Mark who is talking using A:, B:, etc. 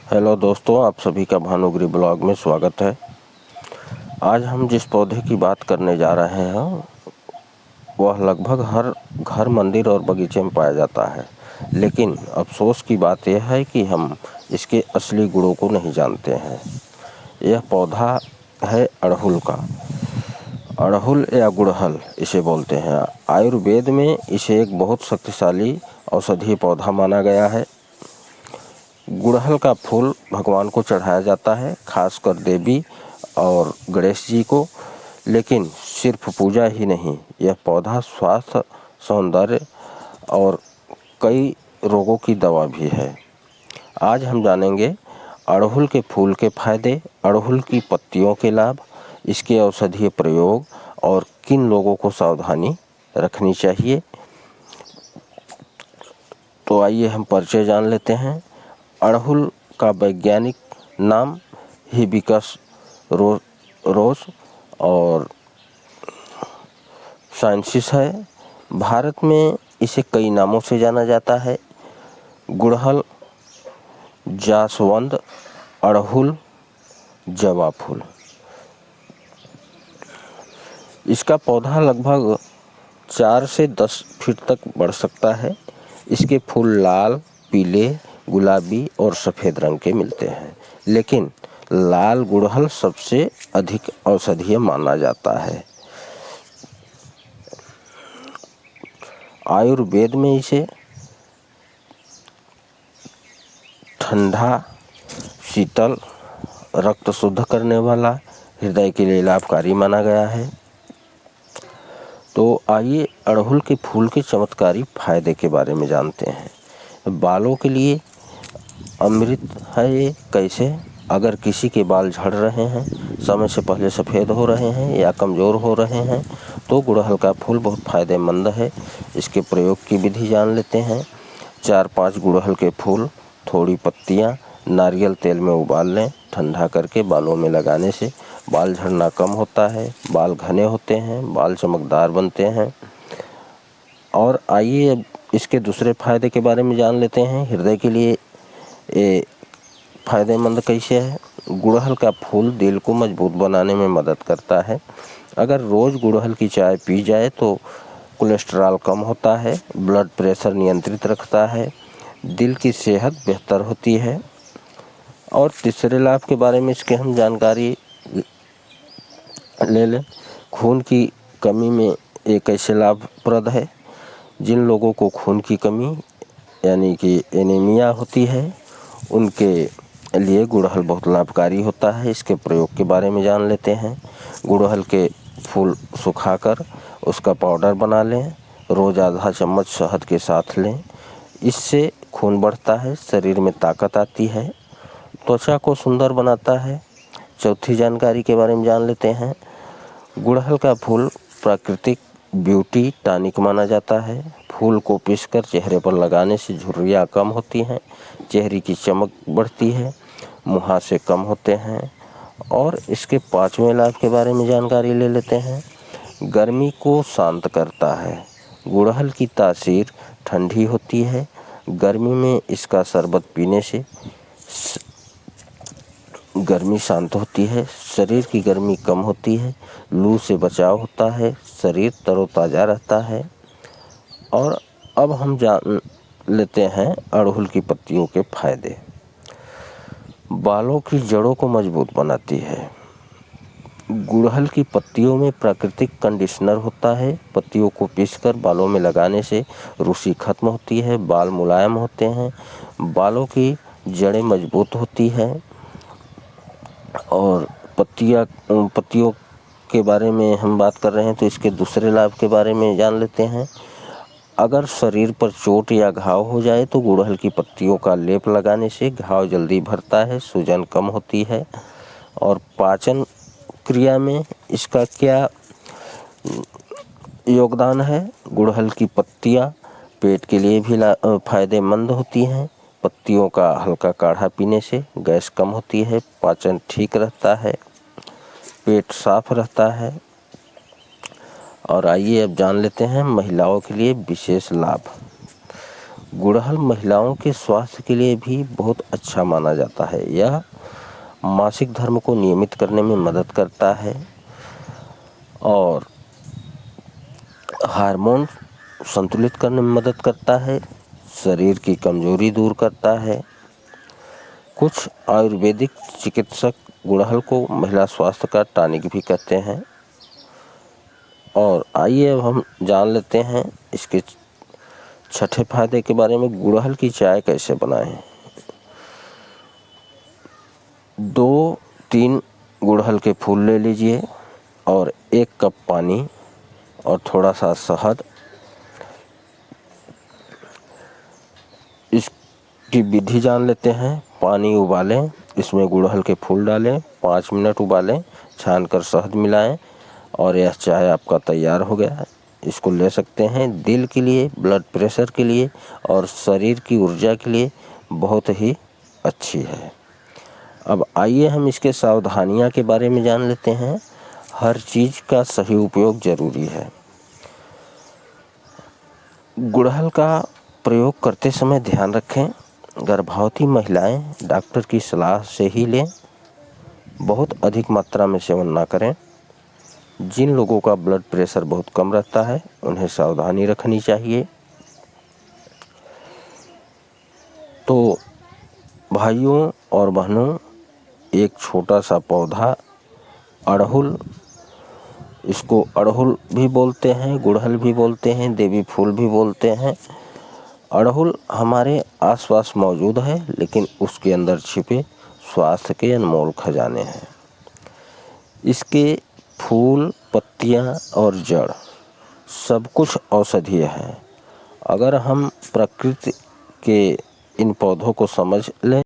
A: Hello दोस्तों, आप सभी का भानुगिरी ब्लॉग में स्वागत है। आज हम जिस पौधे की बात करने जा रहे हैं वह लगभग हर घर, मंदिर और बगीचे में पाया जाता है, लेकिन अफसोस की बात यह है कि हम इसके असली गुणों को नहीं जानते हैं। यह पौधा है अड़हुल का। अड़हुल या गुड़हल इसे बोलते हैं। आयुर्वेद में इसे एक बहुत शक्तिशाली औषधीय पौधा माना गया है। गुड़हल का फूल भगवान को चढ़ाया जाता है, खासकर देवी और गणेश जी को। लेकिन सिर्फ पूजा ही नहीं, यह पौधा स्वास्थ्य, सौंदर्य और कई रोगों की दवा भी है। आज हम जानेंगे अड़हुल के फूल के फायदे, अड़हुल की पत्तियों के लाभ, इसके औषधीय प्रयोग और किन लोगों को सावधानी रखनी चाहिए। तो आइए हम परिचय जान लेते हैं। अड़हुल का वैज्ञानिक नाम हिबिस्कस रोज और साइनेंसिस है। भारत में इसे कई नामों से जाना जाता है: गुड़हल, जासवंद, अड़हुल, जवा फूल। इसका पौधा लगभग 4 से 10 फीट तक बढ़ सकता है। इसके फूल लाल, पीले, गुलाबी और सफ़ेद रंग के मिलते हैं, लेकिन लाल गुड़हल सबसे अधिक औषधीय माना जाता है। आयुर्वेद में इसे ठंडा, शीतल, रक्त शुद्ध करने वाला, हृदय के लिए लाभकारी माना गया है। तो आइए अड़हुल के फूल के चमत्कारी फायदे के बारे में जानते हैं। बालों के लिए अमृत है ये। कैसे? अगर किसी के बाल झड़ रहे हैं, समय से पहले सफ़ेद हो रहे हैं या कमज़ोर हो रहे हैं, तो गुड़हल का फूल बहुत फ़ायदेमंद है। इसके प्रयोग की विधि जान लेते हैं। 4-5 गुड़हल के फूल, थोड़ी पत्तियाँ नारियल तेल में उबाल लें। ठंडा करके बालों में लगाने से बाल झड़ना कम होता है, बाल घने होते हैं, बाल चमकदार बनते हैं। और आइए अब इसके दूसरे फायदे के बारे में जान लेते हैं। हृदय के लिए ये फ़ायदेमंद कैसे है? गुड़हल का फूल दिल को मजबूत बनाने में मदद करता है। अगर रोज़ गुड़हल की चाय पी जाए तो कोलेस्ट्रॉल कम होता है, ब्लड प्रेशर नियंत्रित रखता है, दिल की सेहत बेहतर होती है। और तीसरे लाभ के बारे में इसके हम जानकारी ले लें। खून की कमी में एक ऐसे लाभप्रद है। जिन लोगों को खून की कमी यानी कि एनीमिया होती है, उनके लिए गुड़हल बहुत लाभकारी होता है। इसके प्रयोग के बारे में जान लेते हैं। गुड़हल के फूल सुखाकर उसका पाउडर बना लें। रोज़ आधा चम्मच शहद के साथ लें। इससे खून बढ़ता है, शरीर में ताकत आती है, त्वचा को सुंदर बनाता है। चौथी जानकारी के बारे में जान लेते हैं। गुड़हल का फूल प्राकृतिक ब्यूटी टॉनिक माना जाता है। फूल को पीसकर चेहरे पर लगाने से झुर्रियाँ कम होती हैं, चेहरे की चमक बढ़ती है, मुहासे कम होते हैं। और इसके 5वें लाभ के बारे में जानकारी ले लेते हैं। गर्मी को शांत करता है। गुड़हल की तासीर ठंडी होती है। गर्मी में इसका शरबत पीने से गर्मी शांत होती है, शरीर की गर्मी कम होती है, लू से बचाव होता है, शरीर तरोताज़ा रहता है। और अब हम जान लेते हैं अड़हुल की पत्तियों के फायदे। बालों की जड़ों को मजबूत बनाती है। गुड़हल की पत्तियों में प्राकृतिक कंडीशनर होता है। पत्तियों को पीसकर बालों में लगाने से रूसी खत्म होती है, बाल मुलायम होते हैं, बालों की जड़ें मजबूत होती है। और पत्तियों के बारे में हम बात कर रहे हैं तो इसके दूसरे लाभ के बारे में जान लेते हैं। अगर शरीर पर चोट या घाव हो जाए तो गुड़हल की पत्तियों का लेप लगाने से घाव जल्दी भरता है, सूजन कम होती है। और पाचन क्रिया में इसका क्या योगदान है? गुड़हल की पत्तियां पेट के लिए भी फायदेमंद होती हैं। पत्तियों का हल्का काढ़ा पीने से गैस कम होती है, पाचन ठीक रहता है, पेट साफ रहता है। और आइए अब जान लेते हैं महिलाओं के लिए विशेष लाभ। गुड़हल महिलाओं के स्वास्थ्य के लिए भी बहुत अच्छा माना जाता है। यह मासिक धर्म को नियमित करने में मदद करता है और हार्मोन संतुलित करने में मदद करता है, शरीर की कमजोरी दूर करता है। कुछ आयुर्वेदिक चिकित्सक गुड़हल को महिला स्वास्थ्य का टॉनिक भी कहते हैं। और आइए अब हम जान लेते हैं इसके छठे फायदे के बारे में। गुड़हल की चाय कैसे बनाएं। 2-3 गुड़हल के फूल ले लीजिए और 1 कप पानी और थोड़ा सा शहद। इसकी विधि जान लेते हैं। पानी उबालें, इसमें गुड़हल के फूल डालें, 5 मिनट उबालें, छानकर शहद मिलाएं और यह चाय आपका तैयार हो गया है। इसको ले सकते हैं। दिल के लिए, ब्लड प्रेशर के लिए और शरीर की ऊर्जा के लिए बहुत ही अच्छी है। अब आइए हम इसके सावधानियां के बारे में जान लेते हैं। हर चीज़ का सही उपयोग जरूरी है। गुड़हल का प्रयोग करते समय ध्यान रखें, गर्भवती महिलाएं डॉक्टर की सलाह से ही लें। बहुत अधिक मात्रा में सेवन ना करें। जिन लोगों का ब्लड प्रेशर बहुत कम रहता है उन्हें सावधानी रखनी चाहिए। तो भाइयों और बहनों, एक छोटा सा पौधा अड़हुल, इसको अड़हुल भी बोलते हैं, गुड़हल भी बोलते हैं, देवी फूल भी बोलते हैं। अड़हुल हमारे आसपास मौजूद है, लेकिन उसके अंदर छिपे स्वास्थ्य के अनमोल खजाने हैं। इसके फूल, पत्तियां और जड़ सब कुछ औषधीय हैं। अगर हम प्रकृति के इन पौधों को समझ लें